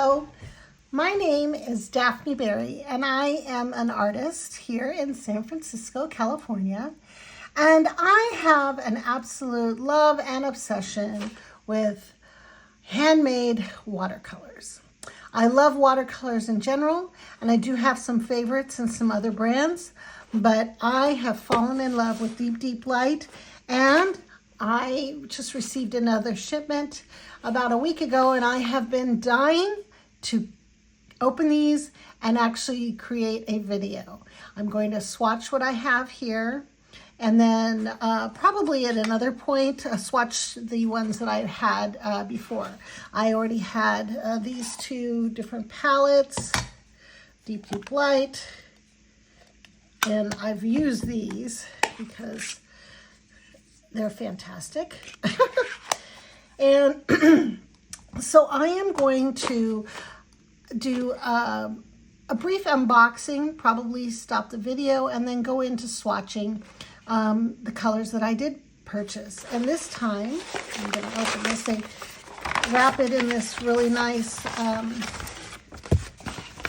Hello, my name is Daphne Berry, and I am an artist here in San Francisco, California. And I have an absolute love and obsession with handmade watercolors. I love watercolors in general, and I do have some favorites and some other brands, but I have fallen in love with Deep Deep Light, and I just received another shipment about a week ago, and I have been dying to open these and actually create a video. I'm going to swatch what I have here, and then probably at another point swatch the ones that I had before. I already had these two different palettes, Deep Deep Light, and I've used these because they're fantastic. And so I am going to do a brief unboxing, probably stop the video, and then go into swatching the colors that I did purchase. And this time, I'm going to open this. They wrap it in this really nice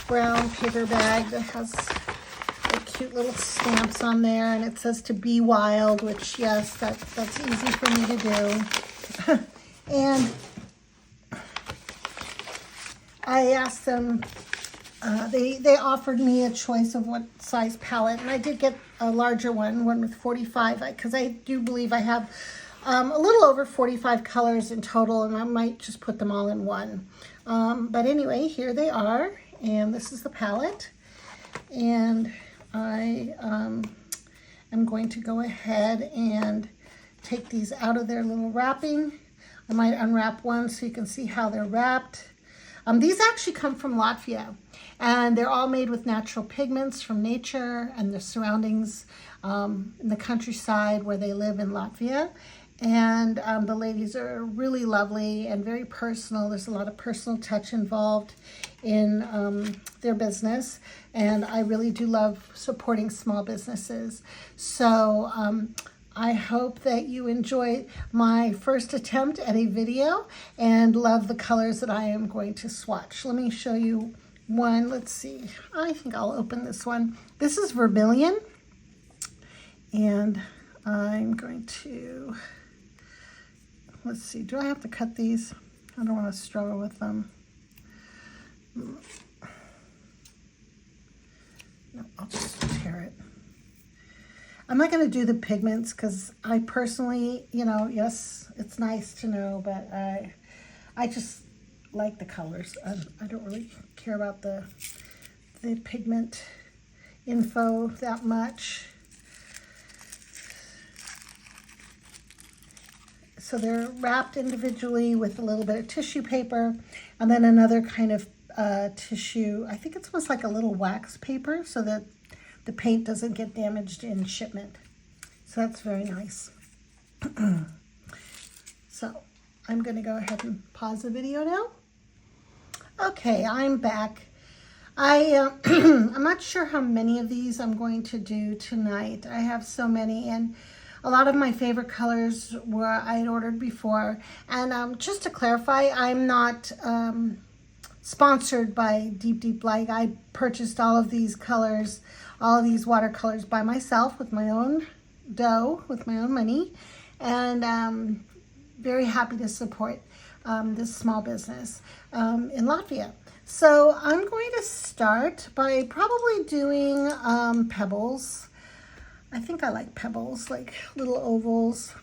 brown paper bag that has cute little stamps on there, and it says to be wild, which yes, that's easy for me to do. And I asked them, they offered me a choice of what size palette, and I did get a larger one with 45, because I do believe I have a little over 45 colors in total, and I might just put them all in one. But anyway, here they are, and this is the palette, and I am going to go ahead and take these out of their little wrapping. I might unwrap one so you can see how they're wrapped. These actually come from Latvia, and they're all made with natural pigments from nature and the surroundings in the countryside where they live in Latvia. And the ladies are really lovely and very personal. There's a lot of personal touch involved in their business, and I really do love supporting small businesses. So I hope that you enjoy my first attempt at a video and love the colors that I am going to swatch. Let me show you one. Let's see. I think I'll open this one. This is Vermilion, and I'm going to, let's see, do I have to cut these? I don't want to struggle with them. No, I'll just tear it. I'm not going to do the pigments because I personally, yes, it's nice to know, but I just like the colors. I don't really care about the pigment info that much. So they're wrapped individually with a little bit of tissue paper, and then another kind of tissue. I think it's almost like a little wax paper so that the paint doesn't get damaged in shipment. So that's very nice. So I'm going to go ahead and pause the video now. Okay, I'm back. I'm not sure how many of these I'm going to do tonight. I have so many, and a lot of my favorite colors were I had ordered before. And just to clarify, I'm not sponsored by Deep Deep Light. I purchased all of these colors, all of these watercolors by myself with my own dough, with my own money, and very happy to support this small business in Latvia. So I'm going to start by probably doing pebbles. I think I like pebbles, like little ovals,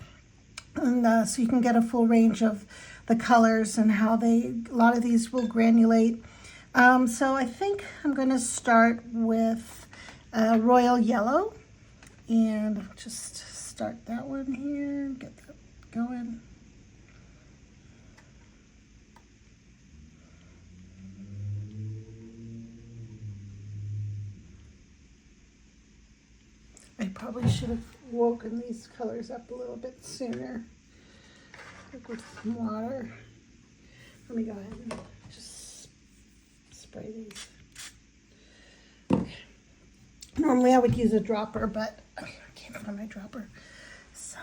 and so you can get a full range of the colors and how a lot of these will granulate. So I think I'm going to start with royal yellow, and just start that one here, get that going. I probably should have woken these colors up a little bit sooner. With some water. Let me go ahead and just spray these. Okay. Normally I would use a dropper, but I can't find my dropper. So,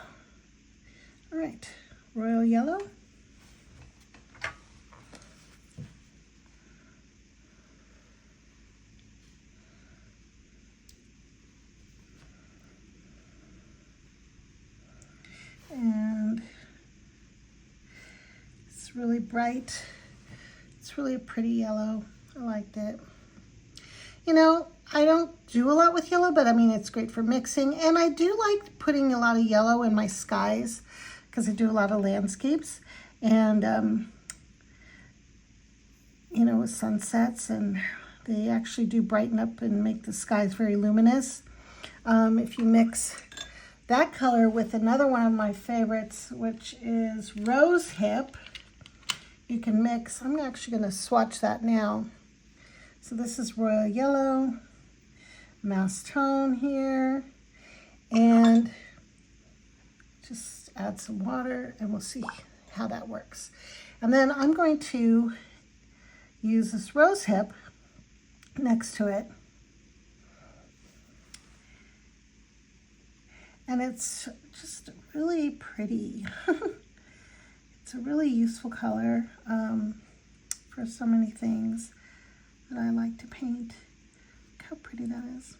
all right, royal yellow. It's really bright. It's really a pretty yellow. I liked it. You know, I don't do a lot with yellow, but I mean, it's great for mixing. And I do like putting a lot of yellow in my skies because I do a lot of landscapes. And, you know, with sunsets, and they actually do brighten up and make the skies very luminous. If you mix that color with another one of my favorites, which is Rose Hip, you can mix. I'm actually going to swatch that now. So this is Royal Yellow, Mass Tone here, and just add some water and we'll see how that works. And then I'm going to use this Rose Hip next to it. And it's just really pretty. It's a really useful color for so many things that I like to paint. Look how pretty that is.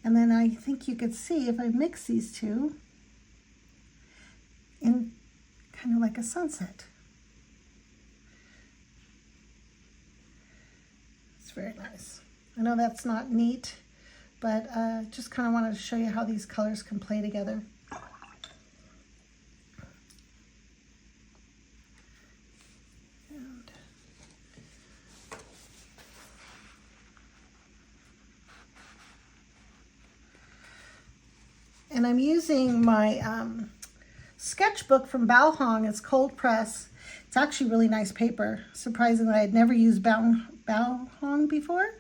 And then I think you could see if I mix these two in kind of like a sunset. It's very nice. I know that's not neat, but just kind of wanted to show you how these colors can play together. And I'm using my sketchbook from Baohong. It's cold press. It's actually really nice paper. Surprisingly, I had never used Baohong before,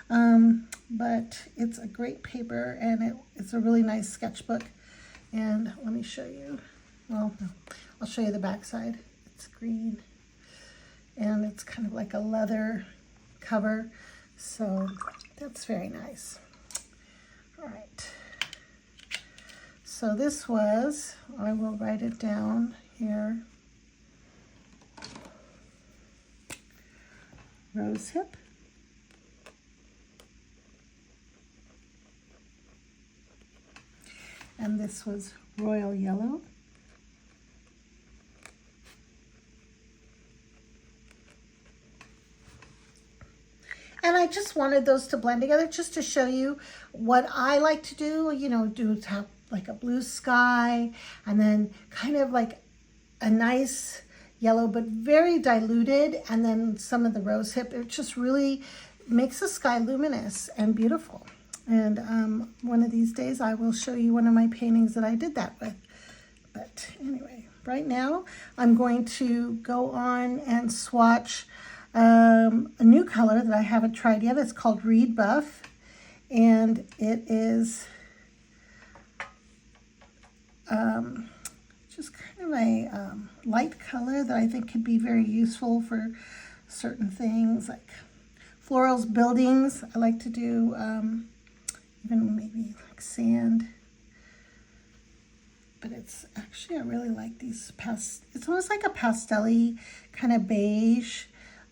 but it's a great paper, and it's a really nice sketchbook. And let me show you. Well, no, I'll show you the back side. It's green, and it's kind of like a leather cover, so that's very nice. All right. So this was, I will write it down here, Rose Hip. And this was Royal Yellow. And I just wanted those to blend together just to show you what I like to do, you know, do top like a blue sky, and then kind of like a nice yellow, but very diluted, and then some of the Rose Hip. It just really makes the sky luminous and beautiful. And one of these days I will show you one of my paintings that I did that with. But anyway, right now I'm going to go on and swatch a new color that I haven't tried yet. It's called Reed Buff, and it is just kind of a light color that I think could be very useful for certain things like florals, buildings. I like to do even maybe like sand. But it's actually, I really like these it's almost like a pastel-y kind of beige.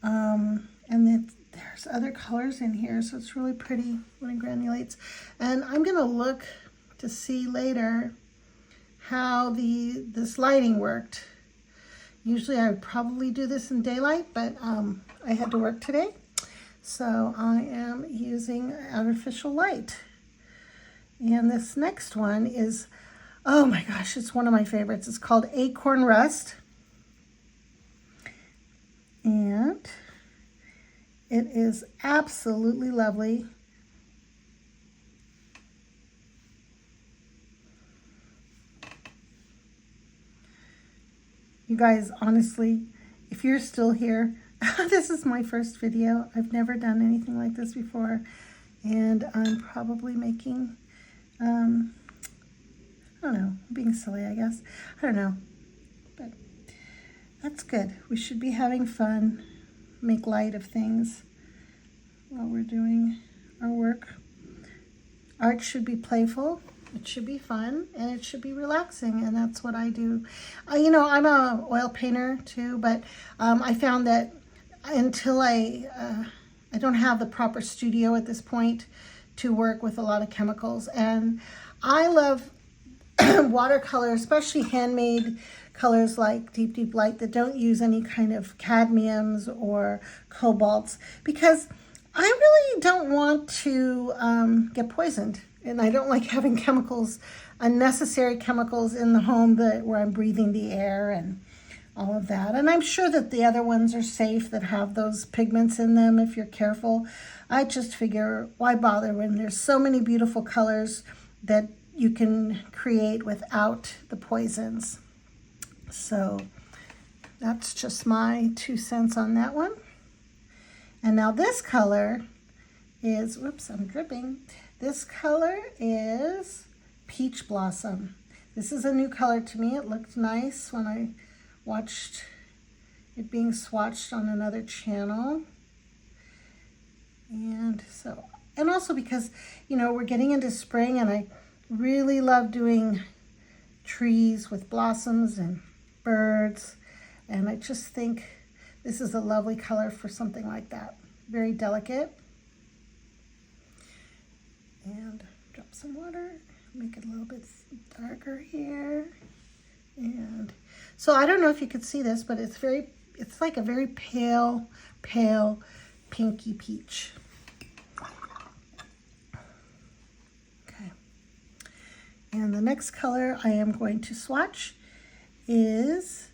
And then there's other colors in here, so it's really pretty when it granulates. And I'm gonna look to see later how this lighting worked. Usually I would probably do this in daylight, but I had to work today, so I am using artificial light. And this next one is, oh my gosh, it's one of my favorites. It's called Acorn Rust, and it is absolutely lovely. You guys, honestly, if you're still here, this is my first video. I've never done anything like this before, and I'm probably making, I don't know, being silly, I guess. I don't know, but that's good. We should be having fun, make light of things while we're doing our work. Art should be playful. It should be fun, and it should be relaxing, and that's what I do. You know, I'm an oil painter too, but I found that until I don't have the proper studio at this point to work with a lot of chemicals, and I love watercolor, especially handmade colors like Deep Deep Light that don't use any kind of cadmiums or cobalts, because I really don't want to get poisoned, and I don't like having chemicals, unnecessary chemicals in the home where I'm breathing the air and all of that. And I'm sure that the other ones are safe that have those pigments in them if you're careful. I just figure, why bother when there's so many beautiful colors that you can create without the poisons. So that's just my 2 cents on that one. And now this color is, whoops, I'm dripping. This color is Peach Blossom. This is a new color to me. It looked nice when I watched it being swatched on another channel. And so, and also because, you know, we're getting into spring and I really love doing trees with blossoms and birds, and I just think this is a lovely color for something like that. Very delicate. And drop some water, make it a little bit darker here. And so I don't know if you could see this, but it's like a very pale pinky peach. Okay. And the next color I am going to swatch is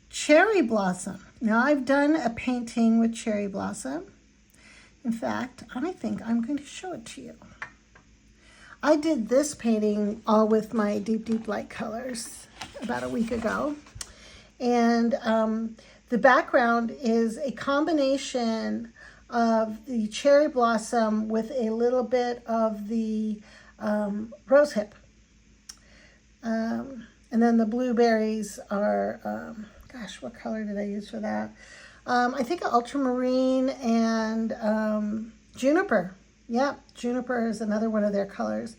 Cherry Blossom. Now I've done a painting with Cherry Blossom. In fact, I think I'm going to show it to you. I did this painting all with my Deep Deep Light colors about a week ago. And the background is a combination of the cherry blossom with a little bit of the rose hip. And then the blueberries are, gosh, what color did I use for that? I think ultramarine and juniper. Yeah, juniper is another one of their colors.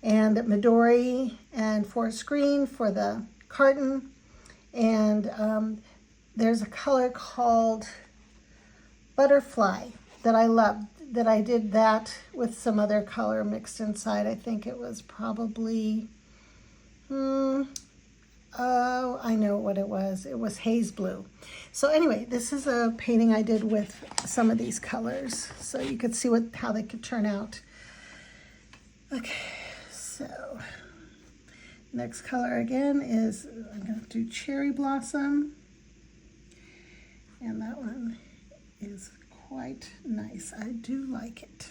And Midori and forest green for the carton. And there's a color called Butterfly that I love, that I did that with some other color mixed inside. I think it was probably, oh, I know what it was. It was haze blue. So anyway, this is a painting I did with some of these colors, so you could see how they could turn out. Okay, so next color again is, I'm going to do Cherry Blossom, and that one is quite nice. I do like it.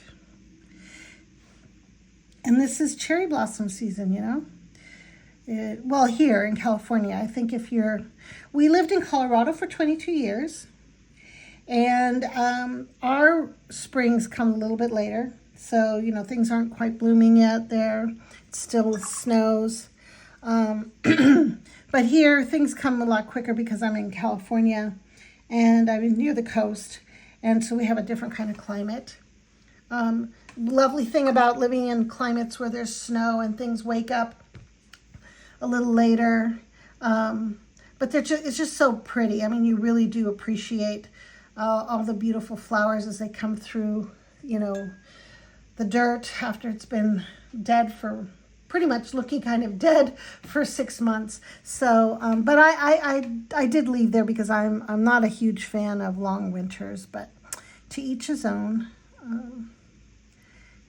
And this is cherry blossom season, you know. Well, here in California, I think we lived in Colorado for 22 years, and our springs come a little bit later. So, you know, things aren't quite blooming yet there. It still snows. But here, things come a lot quicker because I'm in California, and I'm near the coast, and so we have a different kind of climate. Lovely thing about living in climates where there's snow and things wake up a little later, but it's just so pretty. I mean, you really do appreciate all the beautiful flowers as they come through, you know, the dirt after it's been dead for, pretty much looking kind of dead for 6 months. So, but I did leave there because I'm not a huge fan of long winters, but to each his own.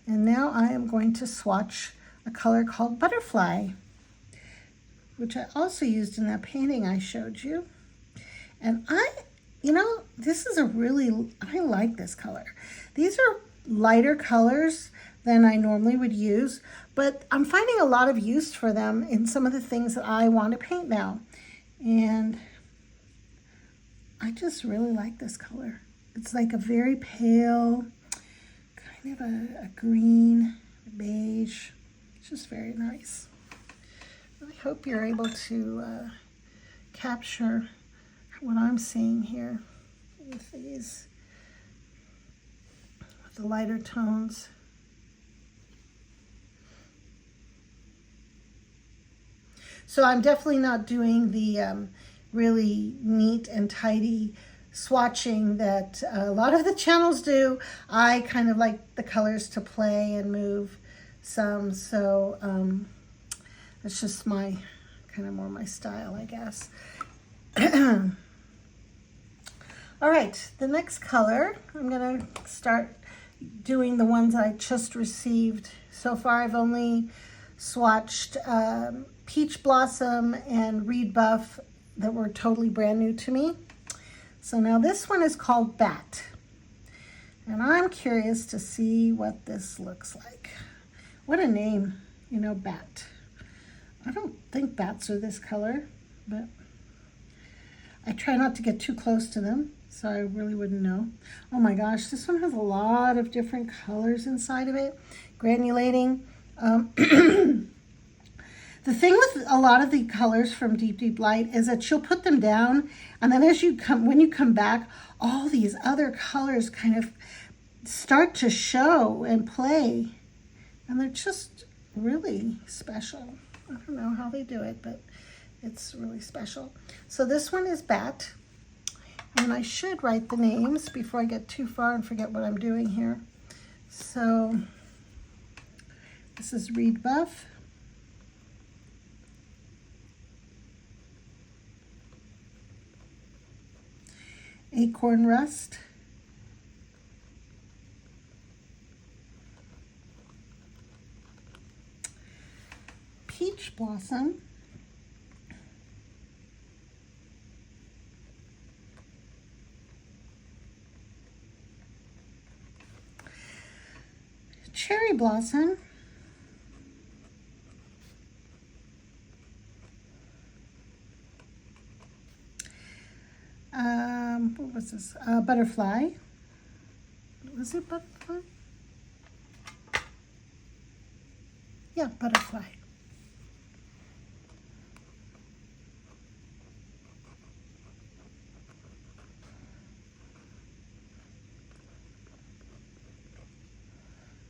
And now I am going to swatch a color called Butterfly, which I also used in that painting I showed you. And you know, this is I like this color. These are lighter colors than I normally would use, but I'm finding a lot of use for them in some of the things that I want to paint now. And I just really like this color. It's like a very pale, kind of a green, beige. It's just very nice. I hope you're able to capture what I'm seeing here with these, with the lighter tones. So I'm definitely not doing the really neat and tidy swatching that a lot of the channels do. I kind of like the colors to play and move some, so It's just my, kind of more my style, I guess. All right, the next color, I'm gonna start doing the ones I just received. So far I've only swatched Peach Blossom and Reed Buff that were totally brand new to me. So now this one is called Bat. And I'm curious to see what this looks like. What a name, you know, Bat. I don't think bats are this color, but I try not to get too close to them, so I really wouldn't know. Oh my gosh, this one has a lot of different colors inside of it. Granulating. The thing with a lot of the colors from Deep Deep Light is that she'll put them down, and then when you come back, all these other colors kind of start to show and play, and they're just really special. I don't know how they do it, but it's really special. So this one is Bat, and I should write the names before I get too far and forget what I'm doing here. So this is Reed Buff. Acorn Rust. Peach Blossom. Cherry Blossom. What was this? Butterfly. Was it Butterfly? Yeah, Butterfly.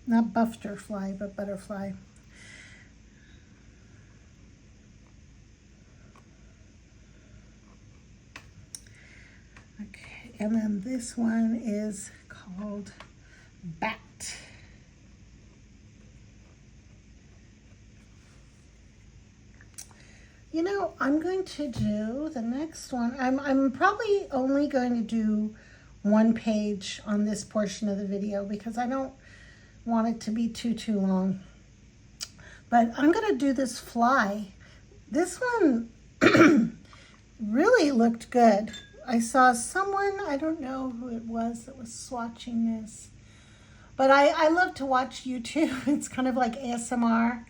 Not Butterfly, but Butterfly. Okay, and then this one is called Bat. You know, I'm going to do the next one. I'm probably only going to do one page on this portion of the video because I don't want it to be too long. But I'm going to do this fly. This one really looked good. I saw someone, I don't know who it was, that was swatching this. But I love to watch YouTube. It's kind of like ASMR.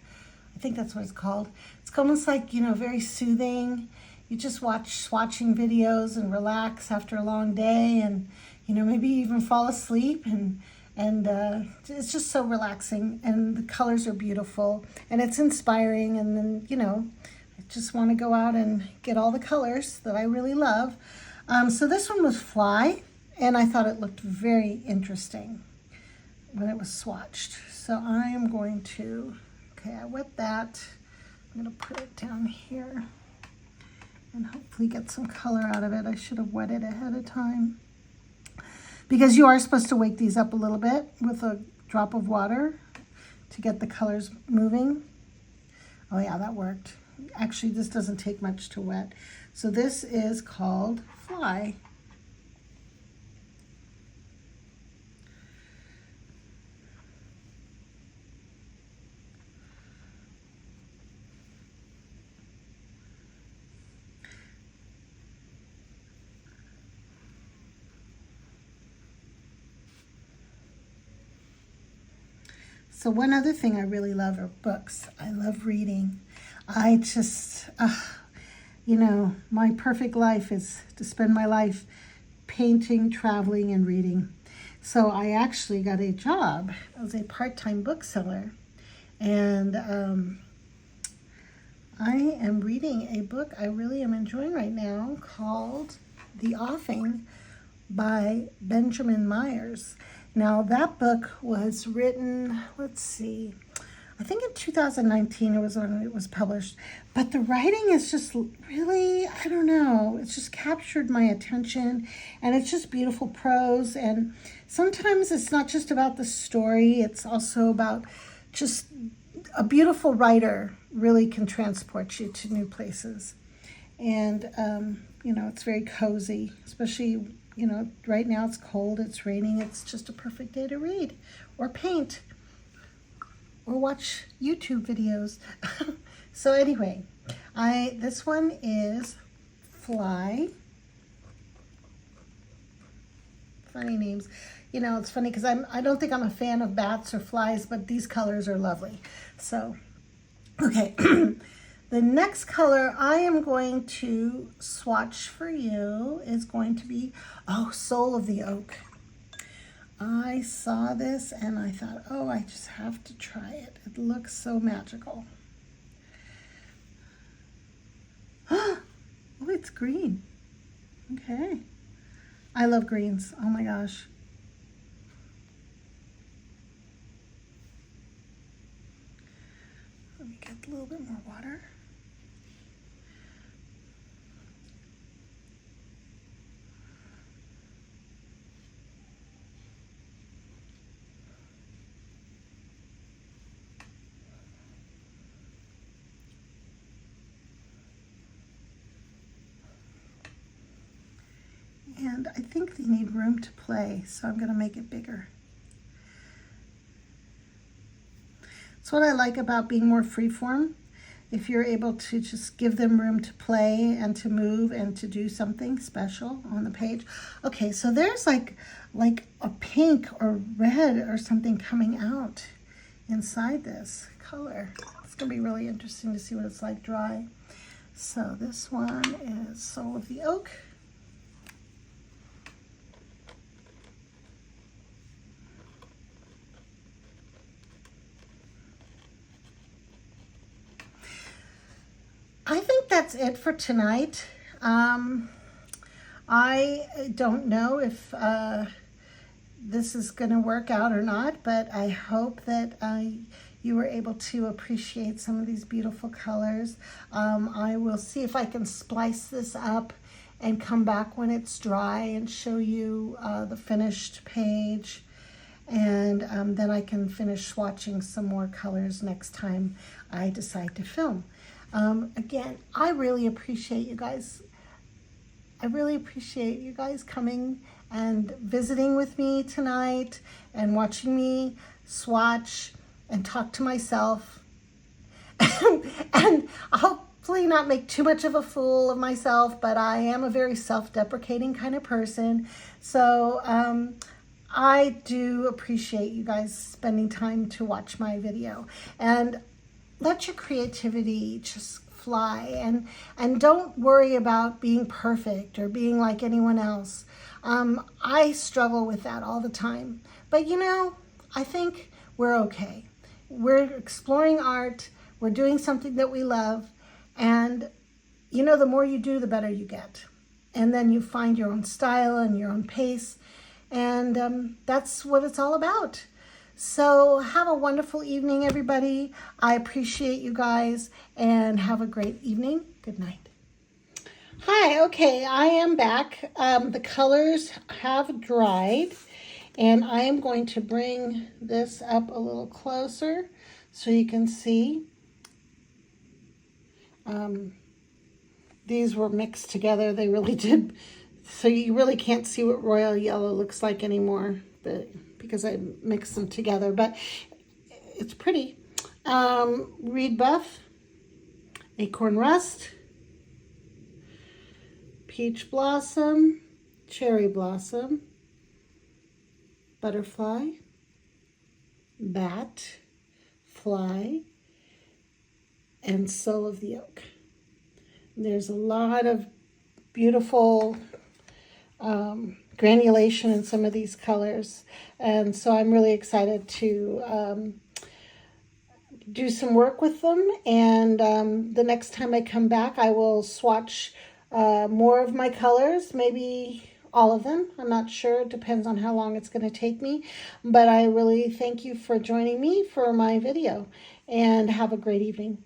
I think that's what it's called. It's almost like, you know, very soothing. You just watch swatching videos and relax after a long day and, you know, maybe even fall asleep. And it's just so relaxing. And the colors are beautiful. And it's inspiring. And then, you know, I just want to go out and get all the colors that I really love. So this one was Fly. And I thought it looked very interesting when it was swatched. So I am going to... Okay, I wet that. I'm going to put it down here and hopefully get some color out of it. I should have wet it ahead of time. Because you are supposed to wake these up a little bit with a drop of water to get the colors moving. Oh yeah, that worked. Actually, this doesn't take much to wet. So this is called Fly. So one other thing I really love are books. I love reading. I just, you know, my perfect life is to spend my life painting, traveling, and reading. So I actually got a job as a part-time bookseller. And I am reading a book I really am enjoying right now called The Offing by Benjamin Myers. Now that book was written, let's see, I think in 2019 it was when it was published, but the writing is just really, I don't know, it's just captured my attention, and it's just beautiful prose. And sometimes it's not just about the story, it's also about just a beautiful writer, really can transport you to new places. And, you know, it's very cozy, especially, you know, right now it's cold, it's raining, it's just a perfect day to read or paint or watch YouTube videos. So anyway, this one is Fly. Funny names. You know, it's funny because I don't think I'm a fan of bats or flies, but these colors are lovely. So, okay. The next color I am going to swatch for you is going to be, oh, Soul of the Oak. I saw this and I thought, oh, I just have to try it. It looks so magical. Oh, it's green. Okay. I love greens. Oh my gosh. Let me get a little bit more water. And I think they need room to play, so I'm going to make it bigger. That's what I like about being more freeform. If you're able to just give them room to play and to move and to do something special on the page. Okay, so there's like a pink or red or something coming out inside this color. It's going to be really interesting to see what it's like dry. So this one is Soul of the Oak. I think that's it for tonight. I don't know if this is going to work out or not, but I hope that you were able to appreciate some of these beautiful colors. I will see if I can splice this up and come back when it's dry and show you the finished page. And then I can finish swatching some more colors next time I decide to film. Again, I really appreciate you guys. I really appreciate you guys coming and visiting with me tonight and watching me swatch and talk to myself. And hopefully not make too much of a fool of myself, but I am a very self-deprecating kind of person. So I do appreciate you guys spending time to watch my video. And let your creativity just fly, and don't worry about being perfect or being like anyone else. I struggle with that all the time, but you know, I think we're okay. We're exploring art, we're doing something that we love, and you know, the more you do, the better you get. And then you find your own style and your own pace, and that's what it's all about. So have a wonderful evening, everybody. I appreciate you guys, and have a great evening. Good night. Hi, okay, I am back. The colors have dried, and I am going to bring this up a little closer so you can see. These were mixed together. They really did. So you really can't see what royal yellow looks like anymore, but because I mixed them together, but it's pretty. Reed Buff, Acorn Rust, Peach Blossom, Cherry Blossom, Butterfly, Bat, Fly, and Soul of the Oak. There's a lot of beautiful granulation in some of these colors, and so I'm really excited to do some work with them. And the next time I come back, I will swatch more of my colors, maybe all of them. I'm not sure. It depends on how long it's going to take me, but I really thank you for joining me for my video, and have a great evening.